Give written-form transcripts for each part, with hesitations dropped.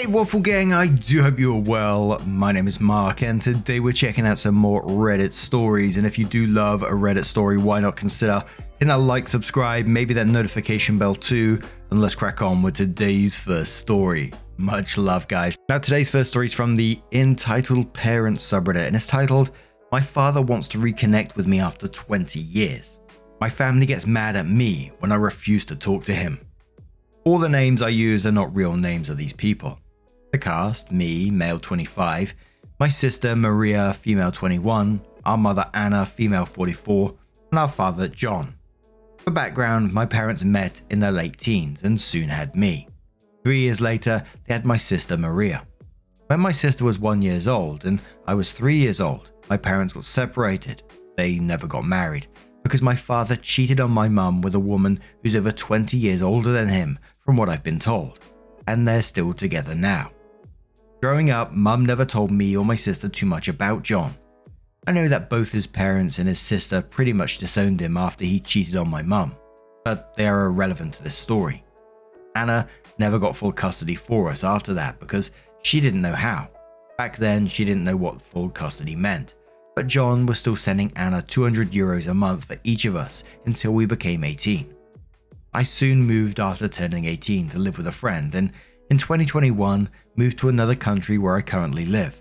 Hey Waffle Gang, I do hope you're well. My name is Mark and today we're checking out some more Reddit stories, and if you do love a Reddit story, why not consider hitting that like, subscribe, maybe that notification bell too, and let's crack on with today's first story. Much love guys. Now today's first story is from the Entitled Parents subreddit and it's titled, "My father wants to reconnect with me after 20 years. My family gets mad at me when I refuse to talk to him." All the names I use are not real names of these people. The cast, me, male 25, my sister Maria, female 21, our mother Anna, female 44, and our father John. For background, my parents met in their late teens and soon had me. 3 years later, they had my sister Maria. When my sister was 1 year old and I was 3 years old, my parents got separated. They never got married because my father cheated on my mum with a woman who's over 20 years older than him, from what I've been told, and they're still together now. Growing up, mum never told me or my sister too much about John. I know that both his parents and his sister pretty much disowned him after he cheated on my mum, but they are irrelevant to this story. Anna never got full custody for us after that because she didn't know how. Back then, she didn't know what full custody meant, but John was still sending Anna €200 a month for each of us until we became 18. I soon moved after turning 18 to live with a friend, and in 2021 moved to another country where I currently live.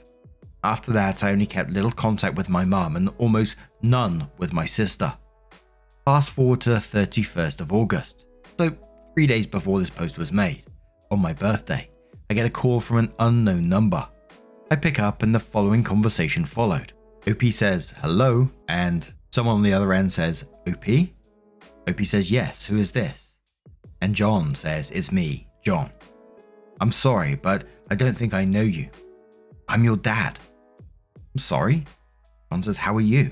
After that, I only kept little contact with my mum and almost none with my sister. Fast forward to the 31st of August, so 3 days before this post was made, on my birthday, I get a call from an unknown number. I pick up and the following conversation followed. OP says, "Hello," and someone on the other end says, "OP?" OP says, "Yes, who is this?" And John says, "It's me, John. I'm sorry, but I don't think I know you. I'm your dad." "I'm sorry?" John says, "How are you?"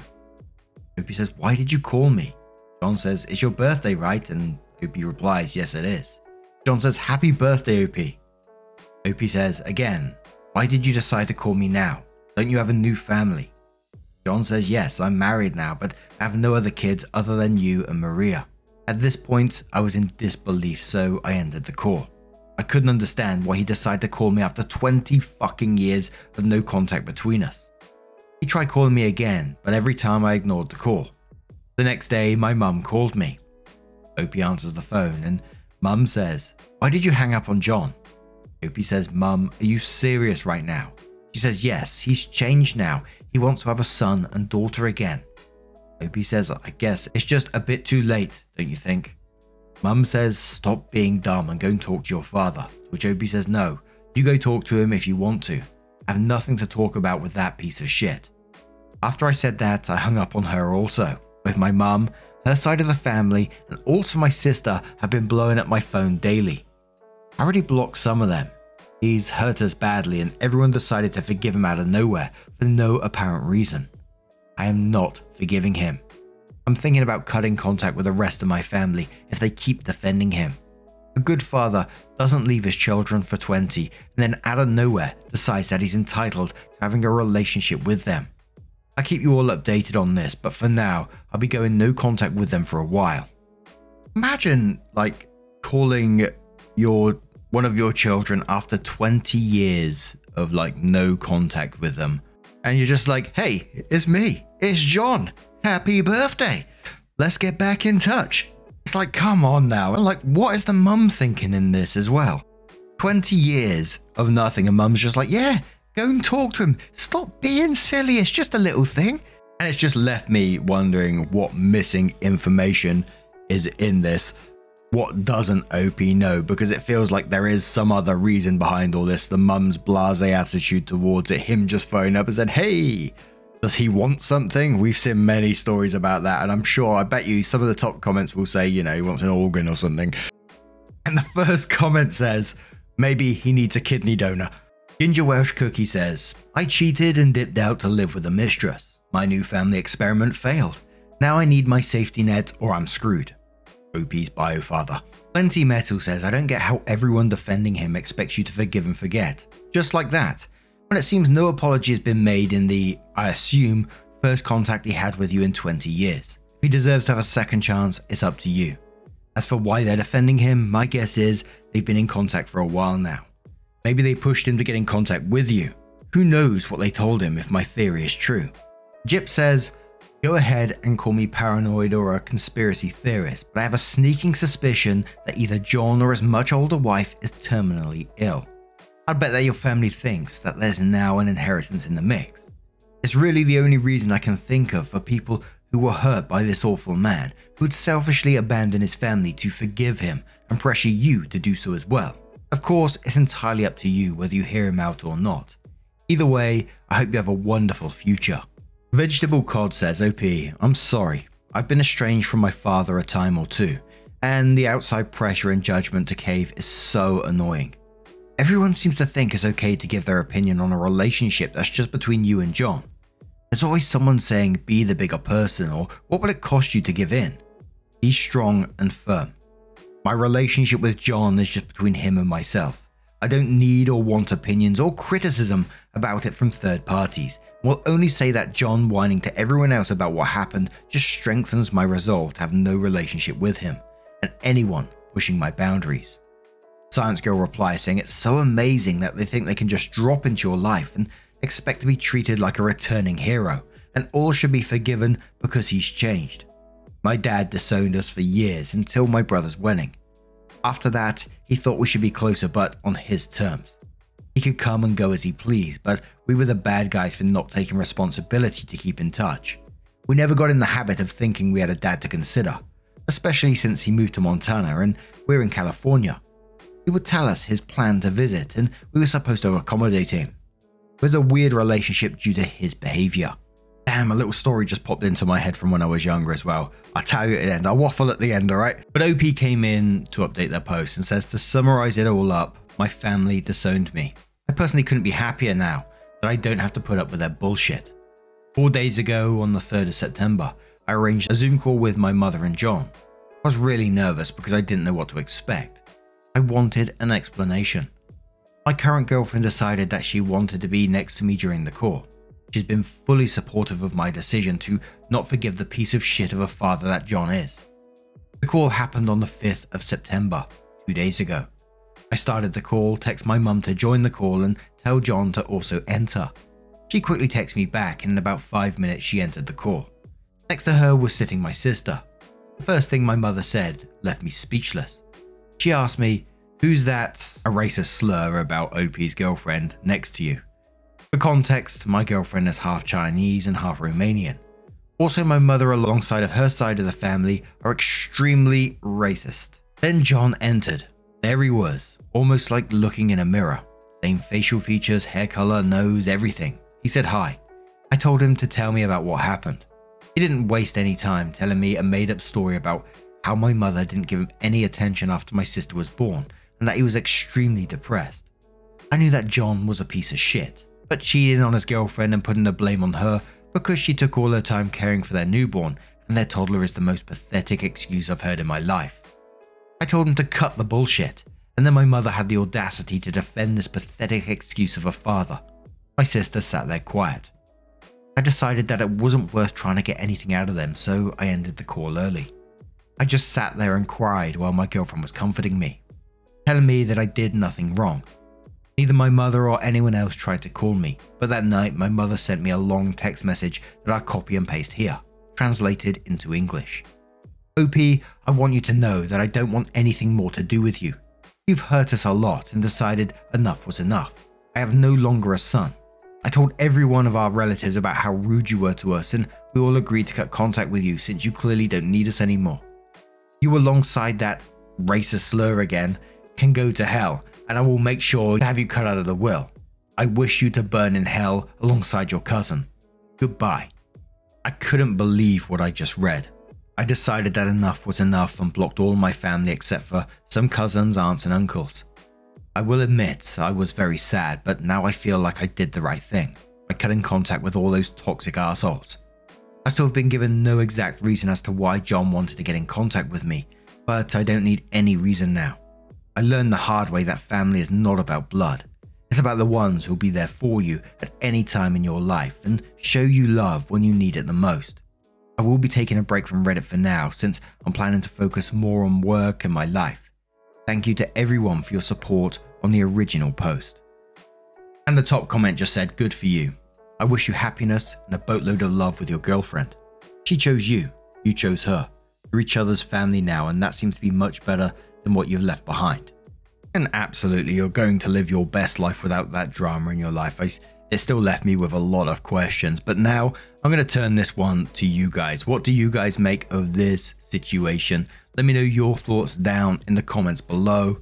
OP says, "Why did you call me?" John says, "It's your birthday, right?" And OP replies, "Yes, it is." John says, "Happy birthday, OP." OP says, again, "Why did you decide to call me now? Don't you have a new family?" John says, "Yes, I'm married now, but I have no other kids other than you and Maria." At this point, I was in disbelief, so I ended the call. I couldn't understand why he decided to call me after 20 fucking years of no contact between us. He tried calling me again, but every time I ignored the call. The next day, my mum called me. OP answers the phone and mum says, "Why did you hang up on John?" OP says, "Mum, are you serious right now?" She says, "Yes, he's changed now. He wants to have a son and daughter again." OP says, "I guess it's just a bit too late, don't you think?" Mum says, "Stop being dumb and go and talk to your father," which OP says, "No, you go talk to him if you want to. I have nothing to talk about with that piece of shit." After I said that, I hung up on her also. Both my mum, her side of the family, and also my sister have been blowing up my phone daily. I already blocked some of them. He's hurt us badly and everyone decided to forgive him out of nowhere for no apparent reason. I am not forgiving him. I'm thinking about cutting contact with the rest of my family if they keep defending him. A good father doesn't leave his children for 20 and then out of nowhere decides that he's entitled to having a relationship with them. I'll keep you all updated on this, but for now, I'll be going no contact with them for a while. Imagine like calling one of your children after 20 years of like no contact with them. And you're just like, "Hey, it's me. It's John. Happy birthday. Let's get back in touch." It's like, come on now. And like, what is the mum thinking in this as well? 20 years of nothing and mum's just like, "Yeah, go and talk to him. Stop being silly. It's just a little thing." And it's just left me wondering what missing information is in this. What doesn't OP know? Because it feels like there is some other reason behind all this. The mum's blasé attitude towards it. Him just phoning up and said, "Hey, does he want something?" We've seen many stories about that. And I'm sure, I bet you some of the top comments will say, you know, he wants an organ or something. And the first comment says, "Maybe he needs a kidney donor." Ginger Welsh Cookie says, "I cheated and dipped out to live with a mistress. My new family experiment failed. Now I need my safety net or I'm screwed." OP's bio father. Plenty Metal says, "I don't get how everyone defending him expects you to forgive and forget. Just like that. When it seems no apology has been made in the, I assume, first contact he had with you in 20 years. If he deserves to have a second chance, it's up to you. As for why they're defending him, my guess is they've been in contact for a while now. Maybe they pushed him to get in contact with you. Who knows what they told him if my theory is true. Jip says, go ahead and call me paranoid or a conspiracy theorist, but I have a sneaking suspicion that either John or his much older wife is terminally ill. I bet that your family thinks that there's now an inheritance in the mix. It's really the only reason I can think of for people who were hurt by this awful man who would selfishly abandon his family to forgive him and pressure you to do so as well. Of course, it's entirely up to you whether you hear him out or not. Either way, I hope you have a wonderful future. Vegetable Cod says, OP, I'm sorry. I've been estranged from my father a time or two, and the outside pressure and judgment to cave is so annoying. Everyone seems to think it's okay to give their opinion on a relationship that's just between you and John. There's always someone saying be the bigger person, or what will it cost you to give in? Be strong and firm. My relationship with John is just between him and myself. I don't need or want opinions or criticism about it from third parties. Will only say that John whining to everyone else about what happened just strengthens my resolve to have no relationship with him and anyone pushing my boundaries. Science Girl replies saying it's so amazing that they think they can just drop into your life and expect to be treated like a returning hero and all should be forgiven because he's changed. My dad disowned us for years until my brother's wedding. After that, he thought we should be closer but on his terms. He could come and go as he pleased, but we were the bad guys for not taking responsibility to keep in touch. We never got in the habit of thinking we had a dad to consider, especially since he moved to Montana and we're in California. He would tell us his plan to visit and we were supposed to accommodate him. It was a weird relationship due to his behavior. Damn, a little story just popped into my head from when I was younger as well. I'll tell you at the end, I'll waffle at the end, alright? But OP came in to update their post and says, to summarize it all up, my family disowned me. I personally couldn't be happier now that I don't have to put up with their bullshit. 4 days ago, on the 3rd of September, I arranged a Zoom call with my mother and John. I was really nervous because I didn't know what to expect. I wanted an explanation. My current girlfriend decided that she wanted to be next to me during the call. She's been fully supportive of my decision to not forgive the piece of shit of a father that John is. The call happened on the 5th of September, 2 days ago. I started the call, text my mum to join the call and tell John to also enter. She quickly texted me back and in about 5 minutes she entered the call. Next to her was sitting my sister. The first thing my mother said left me speechless. She asked me, who's that, a racist slur about OP's girlfriend, next to you? For context, my girlfriend is half Chinese and half Romanian. Also, my mother alongside of her side of the family are extremely racist. Then John entered. There he was, almost like looking in a mirror. Same facial features, hair color, nose, everything. He said hi. I told him to tell me about what happened. He didn't waste any time telling me a made-up story about how my mother didn't give him any attention after my sister was born and that he was extremely depressed. I knew that John was a piece of shit, but cheating on his girlfriend and putting the blame on her because she took all her time caring for their newborn and their toddler is the most pathetic excuse I've heard in my life. I told him to cut the bullshit, and then my mother had the audacity to defend this pathetic excuse of a father. My sister sat there quiet. I decided that it wasn't worth trying to get anything out of them, so I ended the call early. I just sat there and cried while my girlfriend was comforting me, telling me that I did nothing wrong. Neither my mother or anyone else tried to call me, but that night my mother sent me a long text message that I copy and paste here, translated into English. OP, I want you to know that I don't want anything more to do with you. You've hurt us a lot and decided enough was enough. I have no longer a son. I told every one of our relatives about how rude you were to us and we all agreed to cut contact with you since you clearly don't need us anymore. You alongside that racist slur again can go to hell and I will make sure to have you cut out of the will. I wish you to burn in hell alongside your cousin. Goodbye. I couldn't believe what I just read. I decided that enough was enough and blocked all my family except for some cousins, aunts and uncles. I will admit I was very sad, but now I feel like I did the right thing by cutting contact with all those toxic assholes. I still have been given no exact reason as to why John wanted to get in contact with me, but I don't need any reason now. I learned the hard way that family is not about blood. It's about the ones who'll be there for you at any time in your life and show you love when you need it the most. I will be taking a break from Reddit for now since I'm planning to focus more on work and my life. Thank you to everyone for your support on the original post. And the top comment just said, "Good for you. I wish you happiness and a boatload of love with your girlfriend. She chose you. You chose her. You're each other's family now, and that seems to be much better than what you've left behind." And absolutely, you're going to live your best life without that drama in your life. It still left me with a lot of questions, but now I'm going to turn this one to you guys. What do you guys make of this situation? Let me know your thoughts down in the comments below.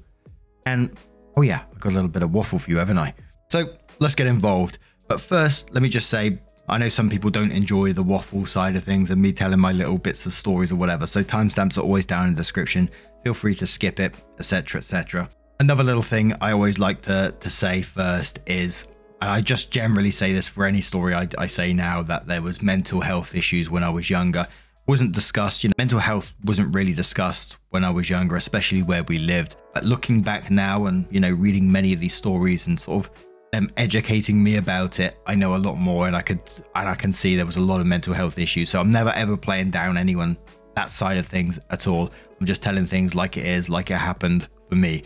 And oh yeah, I got a little bit of waffle for you, haven't I? So let's get involved. But first, let me just say, I know some people don't enjoy the waffle side of things and me telling my little bits of stories or whatever. So timestamps are always down in the description. Feel free to skip it, etc, etc. Another little thing I always like to say first is, and I just generally say this for any story I say now, that there was mental health issues when I was younger. Wasn't discussed, mental health wasn't really discussed when I was younger, especially where we lived. But looking back now and, reading many of these stories and sort of them educating me about it, I know a lot more, and I can see there was a lot of mental health issues. So I'm never ever playing down anyone that side of things at all. I'm just telling things like it is, like it happened for me.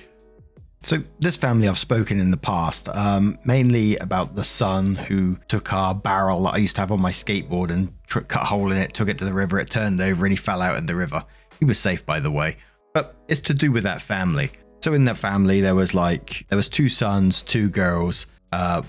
So this family I've spoken in the past, mainly about the son who took our barrel that I used to have on my skateboard and cut a hole in it, took it to the river, it turned over and he fell out in the river. He was safe, by the way, but it's to do with that family. So in that family, there was 2 sons, 2 girls,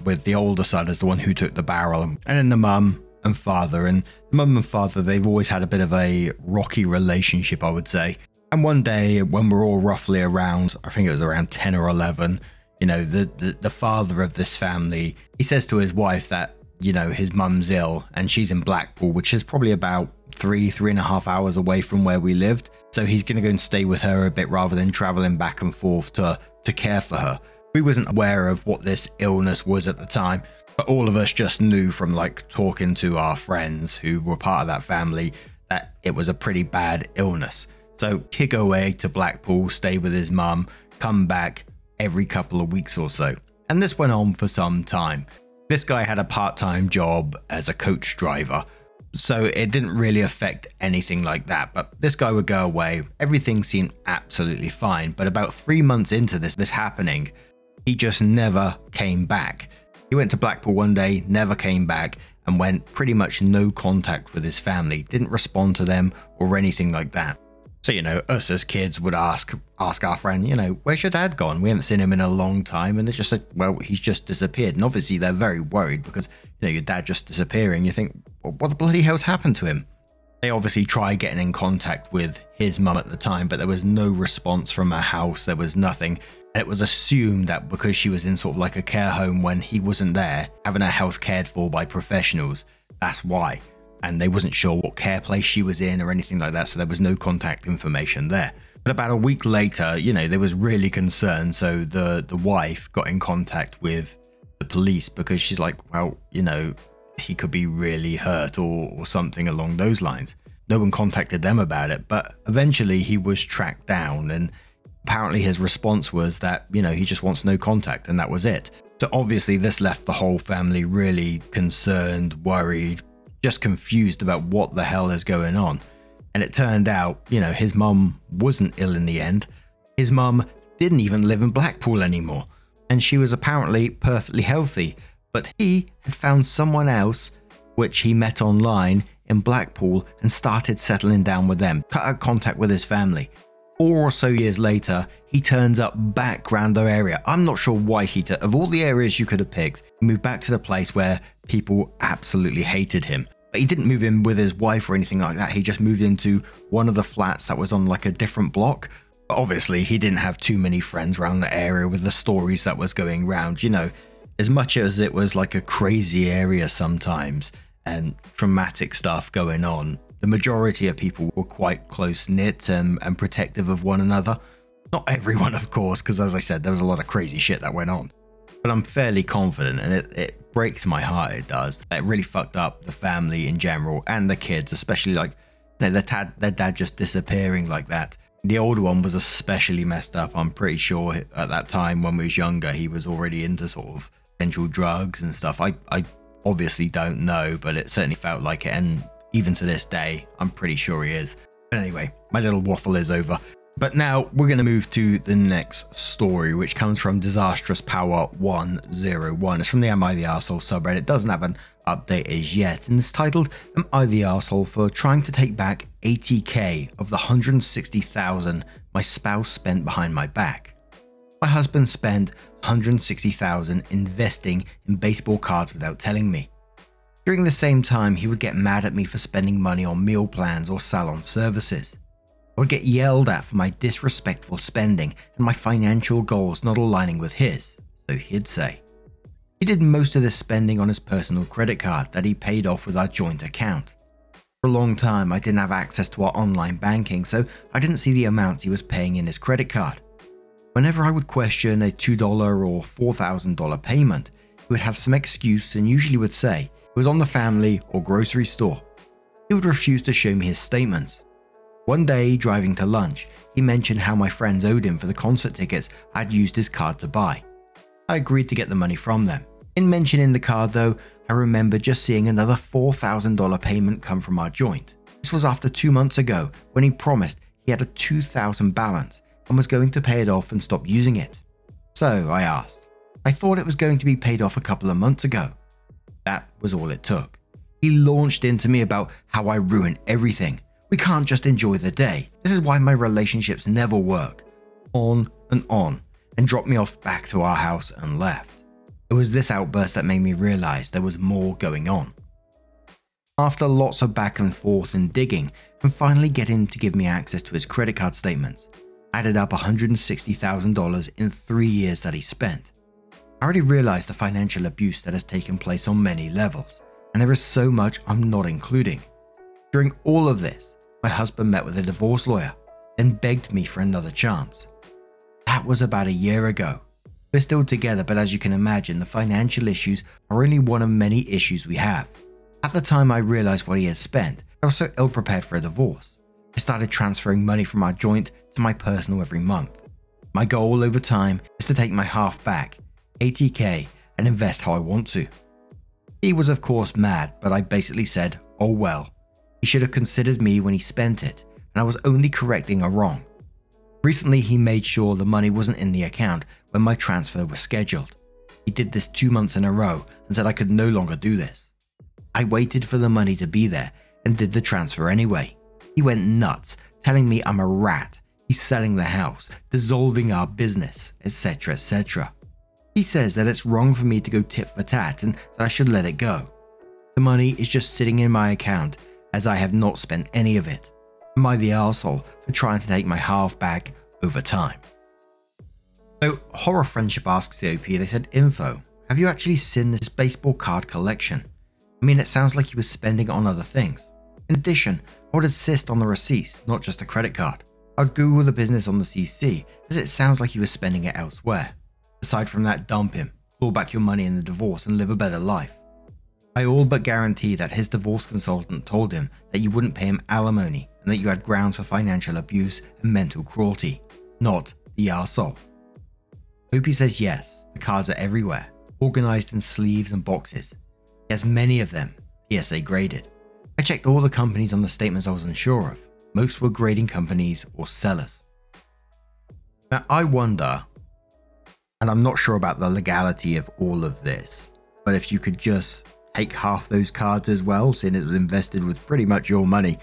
with the older son as the one who took the barrel, and then the mum and father. And the mum and father, they've always had a bit of a rocky relationship, I would say. And one day when we're all roughly around, I think it was around 10 or 11, the father of this family, he says to his wife that, his mum's ill and she's in Blackpool, which is probably about 3.5 hours away from where we lived. So he's going to go and stay with her a bit rather than traveling back and forth to care for her. We wasn't aware of what this illness was at the time, but all of us just knew from talking to our friends who were part of that family that it was a pretty bad illness. So he'd go away to Blackpool, stay with his mum, come back every couple of weeks or so. And this went on for some time. This guy had a part-time job as a coach driver, so it didn't really affect anything like that. But this guy would go away, everything seemed absolutely fine. But about 3 months into this happening, he just never came back. He went to Blackpool one day, never came back, and went pretty much no contact with his family, didn't respond to them or anything like that. So, us as kids would ask our friend, where's your dad gone? We haven't seen him in a long time. And they just said, well, he's just disappeared. And obviously they're very worried because, your dad just disappearing. You think, well, what the bloody hell's happened to him? They obviously tried getting in contact with his mum at the time, but there was no response from her house. There was nothing. And it was assumed that because she was in sort of like a care home when he wasn't there, having her health cared for by professionals, that's why. And they wasn't sure what care place she was in or anything like that, so there was no contact information there. But about a week later, they was really concerned, so the wife got in contact with the police because she's like, well, he could be really hurt or something along those lines. No one contacted them about it, but eventually he was tracked down, and apparently his response was that, he just wants no contact, and that was it. So obviously this left the whole family really concerned, worried, just confused about what the hell is going on. And it turned out, his mum wasn't ill in the end. His mum didn't even live in Blackpool anymore, and she was apparently perfectly healthy, but he had found someone else which he met online in Blackpool and started settling down with them, cut out contact with his family. 4 or so years later, he turns up back around their area. I'm not sure why of all the areas you could have picked, he moved back to the place where people absolutely hated him. But he didn't move in with his wife or anything like that. He just moved into one of the flats that was on a different block. But obviously he didn't have too many friends around the area with the stories that was going around. As much as it was a crazy area sometimes and traumatic stuff going on, the majority of people were quite close-knit and protective of one another. Not everyone, of course, because as I said, there was a lot of crazy shit that went on. But I'm fairly confident, and it breaks my heart, it does. It really fucked up the family in general and the kids, especially their dad just disappearing like that. The older one was especially messed up. I'm pretty sure at that time when we was younger, he was already into sort of potential drugs and stuff. I obviously don't know, but it certainly felt like it. And even to this day, I'm pretty sure he is. But anyway, my little waffle is over. But now we're going to move to the next story, which comes from Disastrous Power 101. It's from the Am I the Arsehole subreddit. It doesn't have an update as yet, and it's titled Am I the Arsehole for trying to take back 80k of the 160,000 my spouse spent behind my back. My husband spent 160,000 investing in baseball cards without telling me. During the same time, he would get mad at me for spending money on meal plans or salon services. I would get yelled at for my disrespectful spending and my financial goals not aligning with his, so he'd say. He did most of this spending on his personal credit card that he paid off with our joint account. For a long time, I didn't have access to our online banking, so I didn't see the amounts he was paying in his credit card. Whenever I would question a $2 or $4,000 payment, he would have some excuse and usually would say it was on the family or grocery store. He would refuse to show me his statements. One day, driving to lunch, he mentioned how my friends owed him for the concert tickets I'd used his card to buy. I agreed to get the money from them. In mentioning the card though, I remember just seeing another $4,000 payment come from our joint. This was after 2 months ago when he promised he had a $2,000 balance and was going to pay it off and stop using it. So I asked. I thought it was going to be paid off a couple of months ago. That was all it took. He launched into me about how I ruin everything. We can't just enjoy the day. This is why my relationships never work. On, and dropped me off back to our house and left. It was this outburst that made me realize there was more going on. After lots of back and forth and digging, and finally getting him to give me access to his credit card statements, I added up $160,000 in 3 years that he spent. I already realized the financial abuse that has taken place on many levels, and there is so much I'm not including. During all of this, my husband met with a divorce lawyer, then begged me for another chance. That was about a year ago. We're still together, but as you can imagine, the financial issues are only one of many issues we have. At the time I realized what he had spent, I was so ill-prepared for a divorce. I started transferring money from our joint to my personal every month. My goal over time is to take my half back, 80k, and invest how I want to. He was of course mad, but I basically said, oh well. He should have considered me when he spent it, and I was only correcting a wrong. Recently, he made sure the money wasn't in the account when my transfer was scheduled. He did this 2 months in a row and said I could no longer do this. I waited for the money to be there and did the transfer anyway. He went nuts, telling me I'm a rat, he's selling the house, dissolving our business, etc, etc. He says that it's wrong for me to go tit for tat and that I should let it go. The money is just sitting in my account as I have not spent any of it. Am I the arsehole for trying to take my half back over time? So Horror Friendship asks the OP, they said, info, have you actually seen this baseball card collection? I mean, it sounds like he was spending it on other things. In addition, I would insist on the receipts, not just a credit card. I'd Google the business on the CC, as it sounds like he was spending it elsewhere. Aside from that, dump him, claw back your money in the divorce and live a better life. I all but guarantee that his divorce consultant told him that you wouldn't pay him alimony and that you had grounds for financial abuse and mental cruelty, not the arsehole. Opie says yes, the cards are everywhere, organized in sleeves and boxes. He has many of them, PSA graded. I checked all the companies on the statements I was unsure of. Most were grading companies or sellers. Now I wonder, and I'm not sure about the legality of all of this, but if you could just take half those cards as well, seeing it was invested with pretty much your money.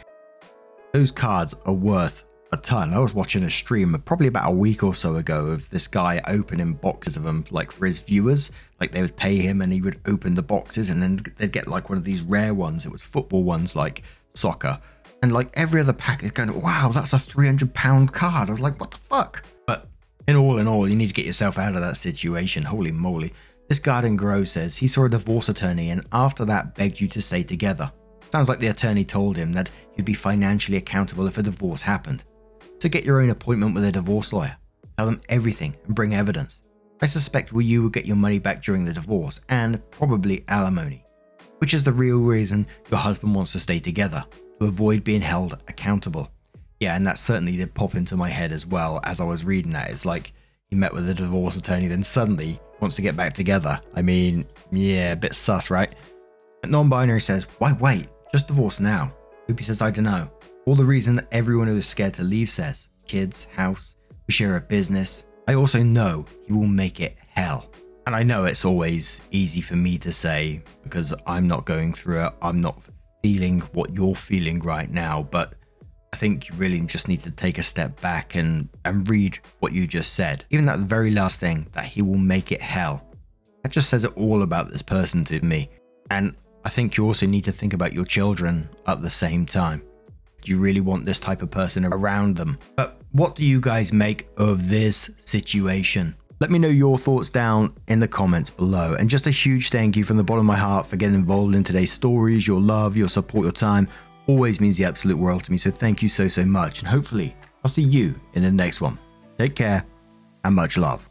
Those cards are worth a ton. I was watching a stream probably about a week or so ago of this guy opening boxes of them like for his viewers. Like they would pay him and he would open the boxes and then they'd get like one of these rare ones. It was football ones like soccer. And like every other pack is going, wow, that's a £300 card. I was like, what the fuck? But in all, you need to get yourself out of that situation. Holy moly. This Garden Grow says he saw a divorce attorney and after that begged you to stay together. Sounds like the attorney told him that he'd be financially accountable if a divorce happened. So get your own appointment with a divorce lawyer. Tell them everything and bring evidence. I suspect you will get your money back during the divorce and probably alimony, which is the real reason your husband wants to stay together, to avoid being held accountable. Yeah, and that certainly did pop into my head as well as I was reading that. It's like he met with a divorce attorney, then suddenly wants to get back together. I mean, yeah, a bit sus, right? Non-binary says, why wait? Just divorce now. Hoopy says, I don't know. All the reason that everyone who is scared to leave says, kids, house, we share a business. I also know he will make it hell. And I know it's always easy for me to say because I'm not going through it. I'm not feeling what you're feeling right now, but I think you really just need to take a step back and read what you just said. Even that very last thing, that he will make it hell. That just says it all about this person to me. And I think you also need to think about your children at the same time. Do you really want this type of person around them? But what do you guys make of this situation? Let me know your thoughts down in the comments below. And just a huge thank you from the bottom of my heart for getting involved in today's stories. Your love, your support, your time always means the absolute world to me. So thank you so much. And hopefully I'll see you in the next one. Take care and much love.